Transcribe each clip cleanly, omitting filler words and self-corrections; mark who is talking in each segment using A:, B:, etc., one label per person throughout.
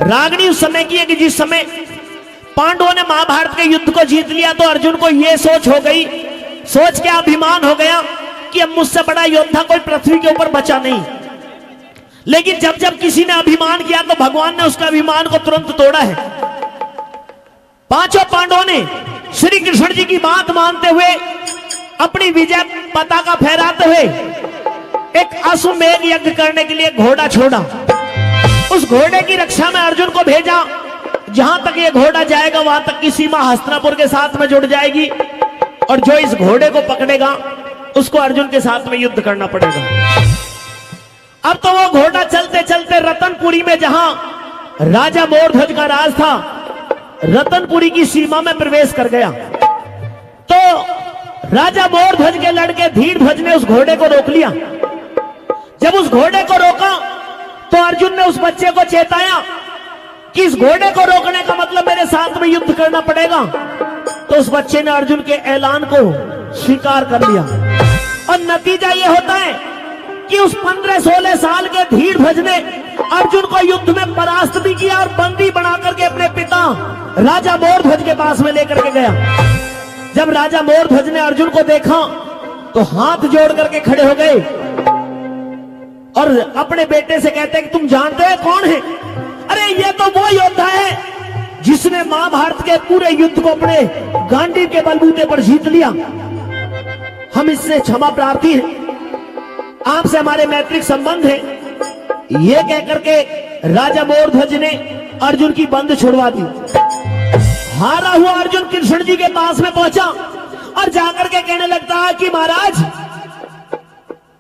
A: रागनी उस समय की है कि जिस समय पांडवों ने महाभारत के युद्ध को जीत लिया तो अर्जुन को यह सोच हो गई, सोच के अभिमान हो गया कि अब मुझसे बड़ा योद्धा कोई पृथ्वी के ऊपर बचा नहीं। लेकिन जब जब किसी ने अभिमान किया तो भगवान ने उसका अभिमान को तुरंत तोड़ा है। पांचों पांडवों ने श्री कृष्ण जी की बात मानते हुए अपनी विजय पताका फहराते हुए एक अश्वमेध यज्ञ करने के लिए घोड़ा छोड़ा। उस घोड़े की रक्षा में अर्जुन को भेजा। जहां तक ये घोड़ा जाएगा वहां तक की सीमा हस्तिनापुर के साथ में जुड़ जाएगी और जो इस घोड़े को पकड़ेगा उसको अर्जुन के साथ में युद्ध करना पड़ेगा। अब तो वो घोड़ा चलते चलते रतनपुरी में जहां राजा मोरध्वज का राज था, रतनपुरी की सीमा में प्रवेश कर गया। तो राजा मोरध्वज के लड़के धीरध्वज ने उस घोड़े को रोक लिया। जब उस घोड़े को रोका तो अर्जुन ने उस बच्चे को चेताया कि इस घोड़े को रोकने का मतलब मेरे साथ में युद्ध करना पड़ेगा। तो उस बच्चे ने अर्जुन के ऐलान को स्वीकार कर लिया और नतीजा यह होता है कि उस 15-16 साल के धीरध्वज ने अर्जुन को युद्ध में परास्त भी किया और बंदी बना करके अपने पिता राजा मोरध्वज के पास में लेकर के गया। जब राजा मोरध्वज ने अर्जुन को देखा तो हाथ जोड़ करके खड़े हो गए और अपने बेटे से कहते हैं कि तुम जानते हो कौन है? अरे ये तो वो योद्धा है जिसने महाभारत के पूरे युद्ध को अपने गांडीव के बलबूते पर जीत लिया। हम इससे क्षमा प्रार्थी हैं, आपसे हमारे मैत्रिक संबंध है। ये कहकर के राजा मोरध्वज ने अर्जुन की बंद छुड़वा दी। हारा हुआ अर्जुन कृष्ण जी के पास में पहुंचा और जाकर के कहने लगता है कि महाराज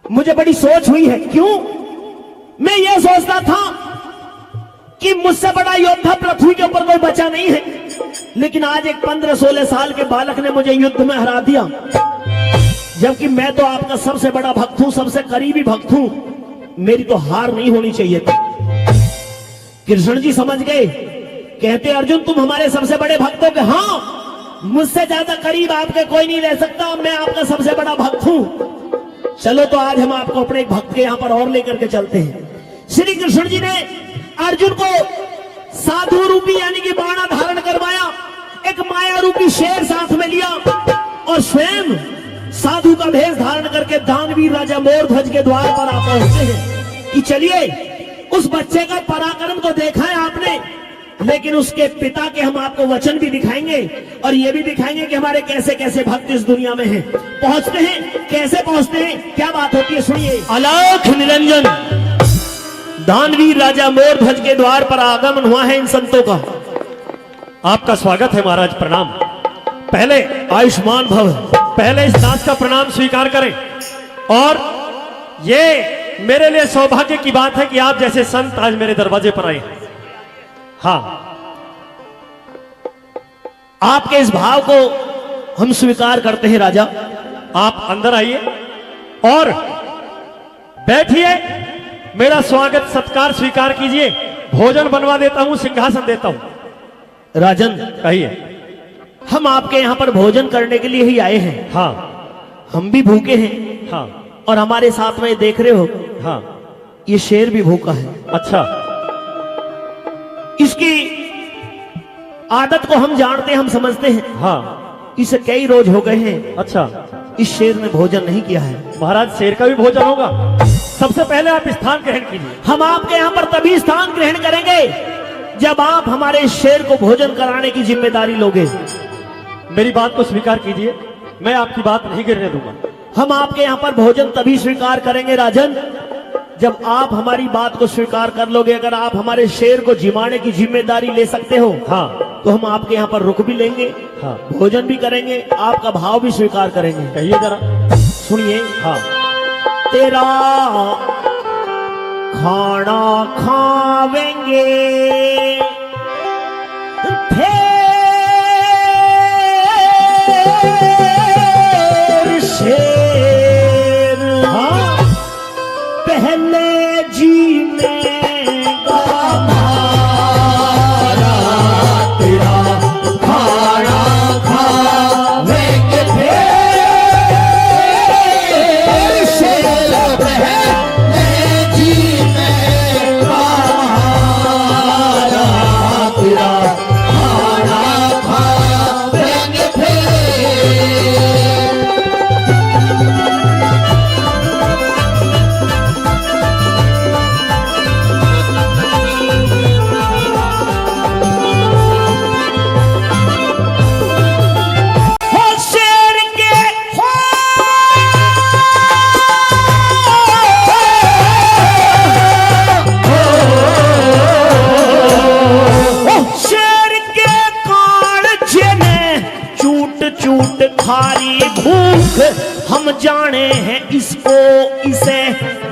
A: मुझे बड़ी सोच हुई है। क्यों? मैं ये सोचता था कि मुझसे बड़ा योद्धा पृथ्वी के ऊपर कोई बचा नहीं है, लेकिन आज एक 15-16 साल के बालक ने मुझे युद्ध में हरा दिया, जबकि मैं तो आपका सबसे बड़ा भक्त हूं, सबसे करीबी भक्त हूं। मेरी तो हार नहीं होनी चाहिए थी। कृष्ण जी समझ गए, कहते अर्जुन तुम हमारे सबसे बड़े भक्त हो? हाँ, मुझसे ज्यादा करीब आपके कोई नहीं रह सकता, मैं आपका सबसे बड़ा भक्त हूं। चलो तो आज हम आपको अपने एक भक्त के यहां पर और लेकर के चलते हैं। श्री कृष्ण जी ने अर्जुन को साधु रूपी यानी कि बाणा धारण करवाया, एक माया रूपी शेर साथ में लिया और स्वयं साधु का भेष धारण करके दानवीर राजा मोरध्वज के द्वार पर आप पहुंचते हैं कि चलिए उस बच्चे का पराक्रम तो देखा है आपने, लेकिन उसके पिता के हम आपको वचन भी दिखाएंगे और ये भी दिखाएंगे कि हमारे कैसे कैसे भक्त इस दुनिया में हैं। पहुंचते हैं, कैसे पहुंचते हैं, क्या बात होती है, सुनिए। अलौक निरंजन दानवीर राजा मोरध्वज के द्वार पर आगमन हुआ है इन संतों का।
B: आपका स्वागत है महाराज, प्रणाम।
A: पहले आयुष्मान भव,
B: पहले इस दास का प्रणाम स्वीकार करें। और ये मेरे लिए सौभाग्य की बात है कि आप जैसे संत आज मेरे दरवाजे पर आए। हाँ,
A: आपके इस भाव को हम स्वीकार करते हैं राजा।
B: आप अंदर आइए और बैठिए, मेरा स्वागत सत्कार स्वीकार कीजिए। भोजन बनवा देता हूं, सिंहासन देता हूं।
A: राजन
B: कहिए।
A: हम आपके यहाँ पर भोजन करने के लिए ही आए हैं।
B: हाँ,
A: हम भी भूखे हैं।
B: हाँ,
A: और हमारे साथ में देख रहे हो,
B: हाँ,
A: ये शेर भी भूखा है।
B: अच्छा,
A: इसकी आदत को हम जानते हैं, हम समझते हैं।
B: हाँ,
A: इसे कई रोज हो गए हैं,
B: अच्छा,
A: इस शेर ने भोजन नहीं किया है।
B: महाराज शेर का भी भोजन होगा। सबसे पहले आप स्थान ग्रहण कीजिए।
A: हम आपके यहाँ पर तभी स्थान ग्रहण करेंगे जब आप हमारे इस शेर को भोजन कराने की जिम्मेदारी लोगे।
B: मेरी बात को स्वीकार कीजिए, मैं आपकी बात नहीं गिरने दूंगा।
A: हम आपके यहाँ पर भोजन तभी स्वीकार करेंगे राजन जब आप हमारी बात को स्वीकार कर लोगे। अगर आप हमारे शेर को जिमाने की जिम्मेदारी ले सकते हो,
B: हाँ,
A: तो हम आपके यहाँ पर रुक भी लेंगे,
B: हाँ,
A: भोजन भी करेंगे, आपका भाव भी स्वीकार करेंगे।
B: कहिए जरा।
A: सुनिए।
B: हाँ,
A: तेरा खाना खावेंगे फिर शेर, हाँ, पहले जीनेगा हमारा, तेरा खाना खावेंगे फिर शेर, पहले जीनेगा जाने हैं इसको इसे,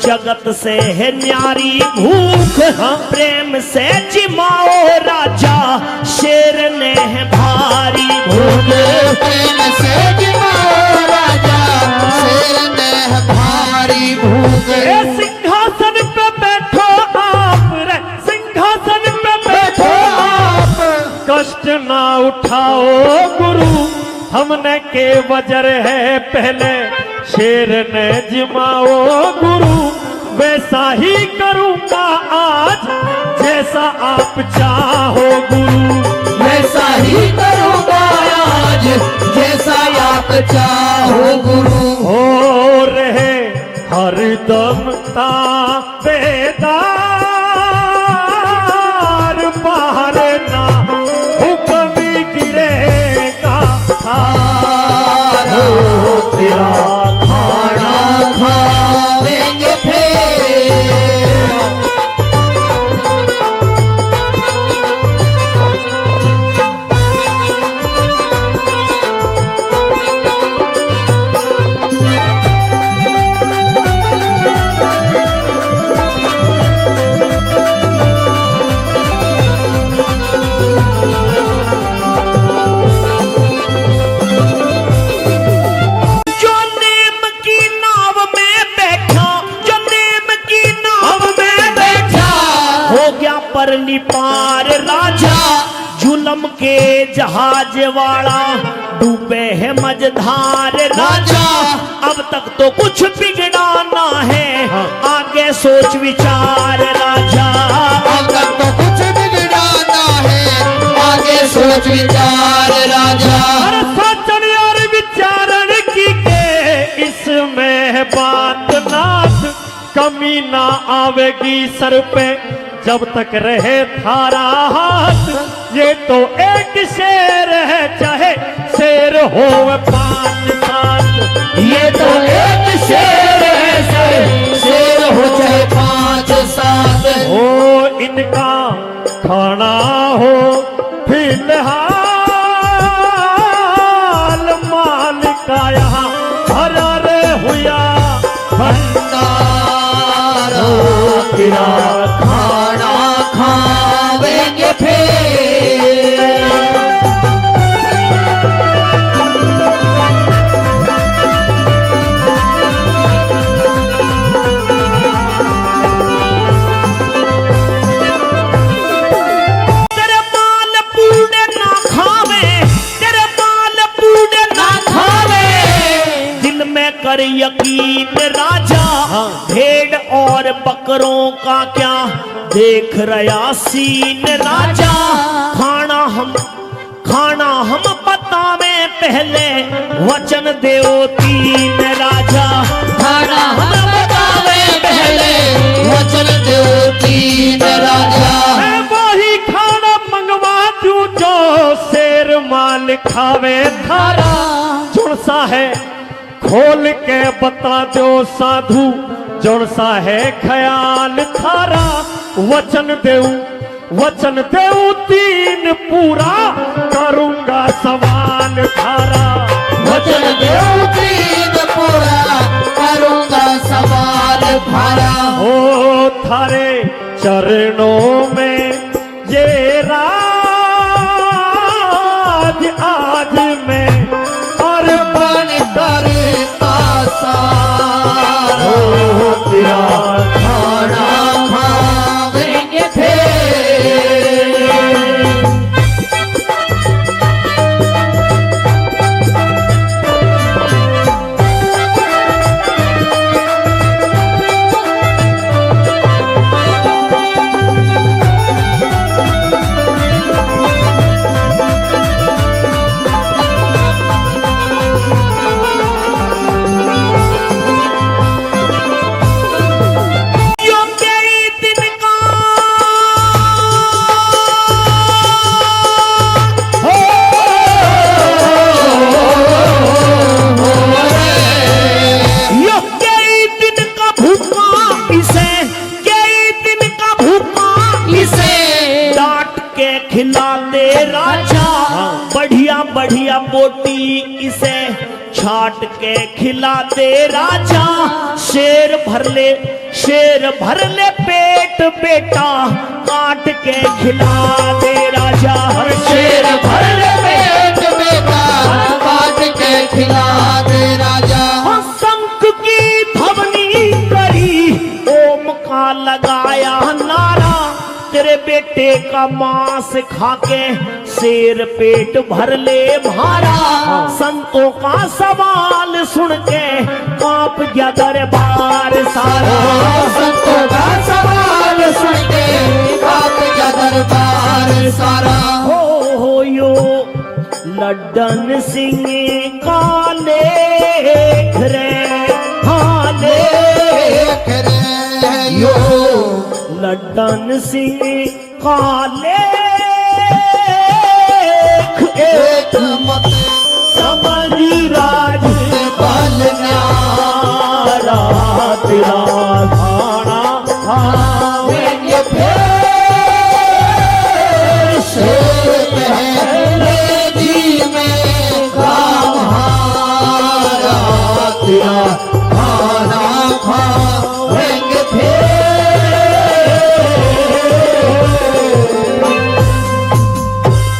A: जगत से है न्यारी भूख, प्रेम से जिमाओ राजा, शेर ने है भारी भूख।
C: प्रेम से जिमाओ राजा, शेर ने है भारी भूख।
B: ए सिंहासन पे बैठो आप रे, सिंहासन पे बैठो आप, कष्ट ना उठाओ गुरु, हमने के वजर है पहले, शेर ने जिमाओ गुरु, वैसा ही करूंगा आज, जैसा आप चाहो गुरु,
C: वैसा ही करूंगा आज, जैसा आप चाहो गुरु।
B: हो रहे हरदम ताबेदार, बाहर ना हुक्म गिरेगा
C: तारो तेरा खाना खावेंगे फिर।
A: जो नीम की नाव में बैठा, जो नीम की नाव में बैठा, हो गया परली पार राजा, जुलम के जहाज वाला, डूबे है मझधार राजा, अब तक तो कुछ बिगड़ा ना है, आगे सोच विचार राजा।
C: अब तक तो कुछ बिगड़ाना है, आगे सोच विचार राजा।
B: हर सोचन और विचारण की के, इसमें बात नाथ कमी ना आवेगी सर पे, जब तक रहे थारा हाथ, ये तो एक शेर है चाहे शेर हो 5 सात,
C: ये तो एक शेर है, शेर हो चाहे 5 7।
B: हो इनका खाना हो फिलहाल, माल का यहाँ भरा रे हुआ
C: भंडारा तेरा खाना खावेंगे फिर।
A: तेरे माल पूरे ना खावे, तेरे माल पूरे ना खावे, दिल में कर यकीन राजा, भेड़ और बकरों का क्या देख रहा सीन राजा, खाना हम बतावे पहले, वचन देओ 3 राजा,
C: खाना हम बतावे पहले, वचन दो 3 राजा।
B: मैं वही खाना मंगवा दूं जो शेर माल खावे थारा, जुड़ सा है खोल के बता दो साधु, जुड़ सा है ख्याल थारा, वचन देऊ 3 पूरा, करूंगा सवाल थारा,
C: वचन दो 3 पूरा, करूंगा सवाल थारा।
B: ओ थारे चरणों में ये राज आज मैं
C: अर्पण करता सारा,
B: तेरा
C: खाना खावेंगे फिर।
A: यो कई दिन का हो, यो कई दिन का भूखा इसे, कई दिन का भूखा इसे, डांट के खिला दे राजा, बढ़िया बढ़िया बोटी इसे, छाट के खिला दे राजा, शेर भर ले पेट बेटा, काट के खिला दे राजा।
C: शेर भर ले पेट बेटा, काट के खिला दे राजा।
A: शंख की भवनी करी, ओम का लगाया नारा, तेरे बेटे का मांस खाके शेर पेट भर ले भारा। संतों का सवाल सुन के कांप गया दरबार सारा।
C: संतों का सवाल सुन के कांप गया दरबार सारा।
A: हो यो लड्डन सिंह का लेख रे, हाँ लेख
C: यो
A: लड्डन सिंह का लेख
C: एक मत
A: समझ